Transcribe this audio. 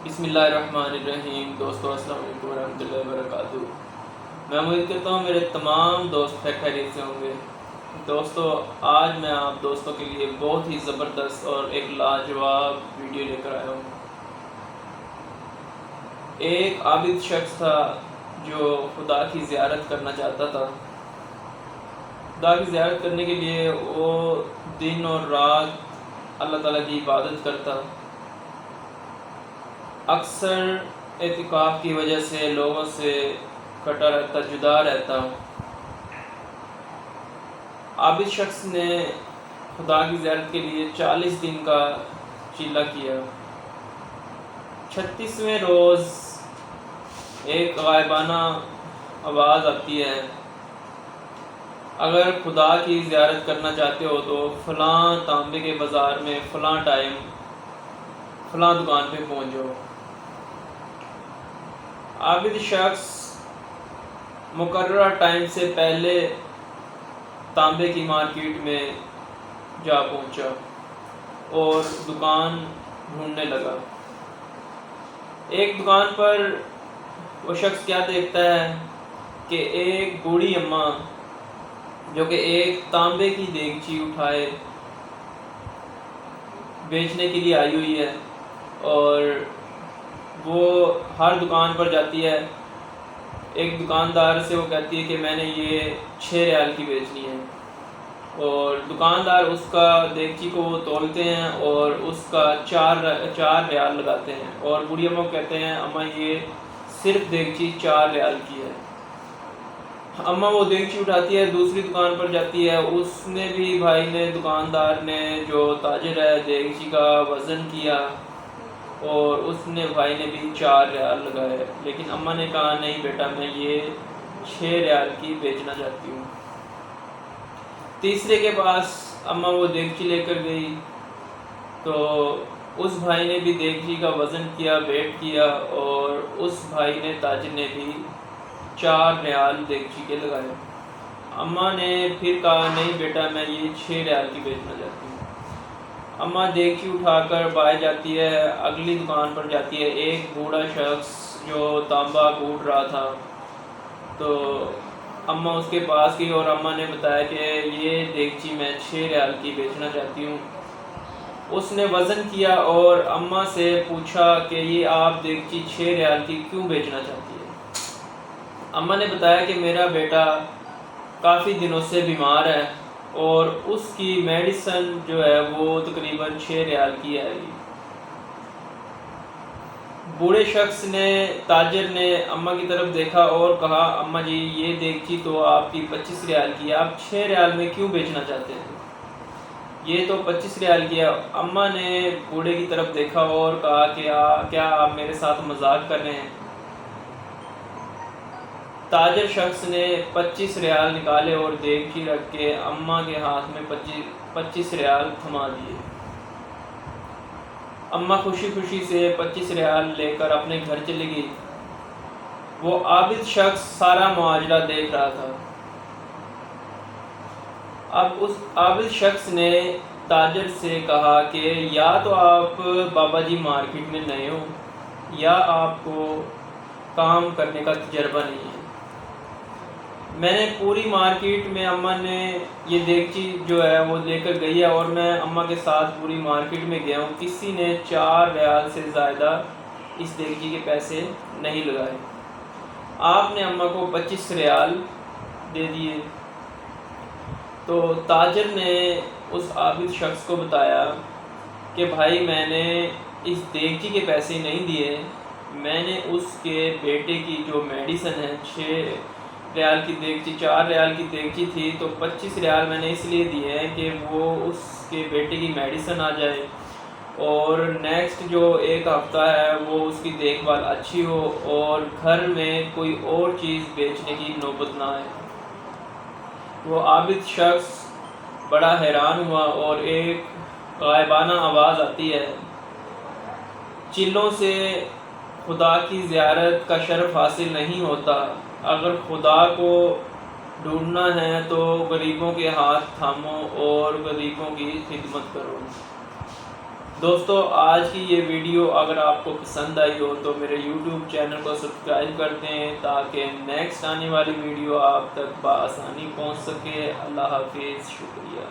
بسم اللہ الرحمن الرحیم۔ دوستو السلام علیکم ورحمۃ اللہ وبرکاتہ۔ میں امید کرتا ہوں میرے تمام دوست خیریت سے ہوں گے۔ دوستو آج میں آپ دوستوں کے لیے بہت ہی زبردست اور ایک لاجواب ویڈیو لے کر آیا ہوں۔ ایک عابد شخص تھا جو خدا کی زیارت کرنا چاہتا تھا۔ خدا کی زیارت کرنے کے لیے وہ دن اور رات اللہ تعالیٰ کی عبادت کرتا۔ اکثر اعتکاف کی وجہ سے لوگوں سے کٹا رہتا، جدا رہتا۔ عابد شخص نے خدا کی زیارت کے لیے 40 دن کا چیلہ کیا۔ 36ویں روز ایک غائبانہ آواز آتی ہے، اگر خدا کی زیارت کرنا چاہتے ہو تو فلاں تانبے کے بازار میں فلاں ٹائم فلاں دکان پہ پہنچ جاؤ۔ عابد شخص مقررہ ٹائم سے پہلے تانبے کی مارکیٹ میں جا پہنچا اور دکان ڈھونڈنے لگا۔ ایک دکان پر وہ شخص کیا دیکھتا ہے کہ ایک بوڑھی اماں جو کہ ایک تانبے کی دیگچی اٹھائے بیچنے کے لیے آئی ہوئی ہے، اور وہ ہر دکان پر جاتی ہے۔ ایک دکاندار سے وہ کہتی ہے کہ میں نے یہ 6 ریال کی بیچنی ہے، اور دکاندار اس کا دیگچی کو وہ تولتے ہیں اور اس کا 4 ریال لگاتے ہیں، اور بوڑھی اماں کو کہتے ہیں اماں یہ صرف دیگچی 4 ریال کی ہے۔ اماں وہ دیگچی اٹھاتی ہے، دوسری دکان پر جاتی ہے، اس نے بھی بھائی نے دکاندار نے جو تاجر ہے دیگچی کا وزن کیا، اور اس نے بھائی نے بھی 4 ریال لگائے، لیکن اماں نے کہا نہیں بیٹا میں یہ 6 ریال کی بیچنا چاہتی ہوں۔ تیسرے کے پاس اماں وہ دیگچی لے کر گئی تو اس بھائی نے بھی دیگچی کا وزن کیا، ویٹ کیا، اور اس بھائی نے تاجر نے بھی 4 ریال دیگچی کے لگائے۔ اماں نے پھر کہا نہیں بیٹا میں یہ 6 ریال کی بیچنا چاہتی ہوں۔ اماں دیگچی اٹھا کر باہر جاتی ہے، اگلی دکان پر جاتی ہے۔ ایک بوڑھا شخص جو تانبا کوٹ رہا تھا، تو اماں اس کے پاس گئی اور اماں نے بتایا کہ یہ دیگچی میں 6 ریال کی بیچنا چاہتی ہوں۔ اس نے وزن کیا اور اماں سے پوچھا کہ یہ آپ دیگچی 6 ریال کی کیوں بیچنا چاہتی ہے؟ اماں نے بتایا کہ میرا بیٹا کافی دنوں سے بیمار ہے اور اس کی میڈیسن جو ہے وہ تقریباً 6 ریال کی ہے۔ بوڑھے شخص نے، تاجر نے اماں کی طرف دیکھا اور کہا اماں جی یہ دیگچی تو آپ کی 25 ریال کی ہے، آپ 6 ریال میں کیوں بیچنا چاہتے ہیں؟ یہ تو 25 ریال کی ہے۔ اماں نے بوڑھے کی طرف دیکھا اور کہا کہ کیا آپ میرے ساتھ مذاق کر رہے ہیں؟ تاجر شخص نے 25 ریال نکالے اور دیگچی رکھ کے اماں کے ہاتھ میں 25 ریال تھما دیے۔ اماں خوشی خوشی سے 25 ریال لے کر اپنے گھر چلی گئی۔ وہ عابد شخص سارا معاملہ دیکھ رہا تھا۔ اب اس عابد شخص نے تاجر سے کہا کہ یا تو آپ بابا جی مارکیٹ میں نئے ہو یا آپ کو کام کرنے کا تجربہ نہیں ہے۔ میں نے پوری مارکیٹ میں اماں نے یہ دیگچی جو ہے وہ لے کر گئی ہے، اور میں اماں کے ساتھ پوری مارکیٹ میں گیا ہوں، کسی نے 4 ریال سے زیادہ اس دیگچی کے پیسے نہیں لگائے۔ آپ نے اماں کو 25 ریال دے دیے۔ تو تاجر نے اس عابد شخص کو بتایا کہ بھائی میں نے اس دیگچی کے پیسے نہیں دیے، میں نے اس کے بیٹے کی جو میڈیسن ہے 6 ریال کی دیگچی 4 ریال کی دیگچی تھی، تو 25 ریال میں نے اس لیے دیے ہیں کہ وہ اس کے بیٹے کی میڈیسن آ جائے، اور نیکسٹ جو 1 ہفتہ ہے وہ اس کی دیکھ بھال اچھی ہو اور گھر میں کوئی اور چیز بیچنے کی نوبت نہ آئے۔ وہ عابد شخص بڑا حیران ہوا اور ایک غائبانہ آواز آتی ہے، چلوں سے خدا کی زیارت کا شرف حاصل نہیں ہوتا، اگر خدا کو ڈھونڈنا ہے تو غریبوں کے ہاتھ تھامو اور غریبوں کی خدمت کرو۔ دوستو آج کی یہ ویڈیو اگر آپ کو پسند آئی ہو تو میرے یوٹیوب چینل کو سبسکرائب کر دیں تاکہ نیکسٹ آنے والی ویڈیو آپ تک بآسانی پہنچ سکے۔ اللہ حافظ، شکریہ۔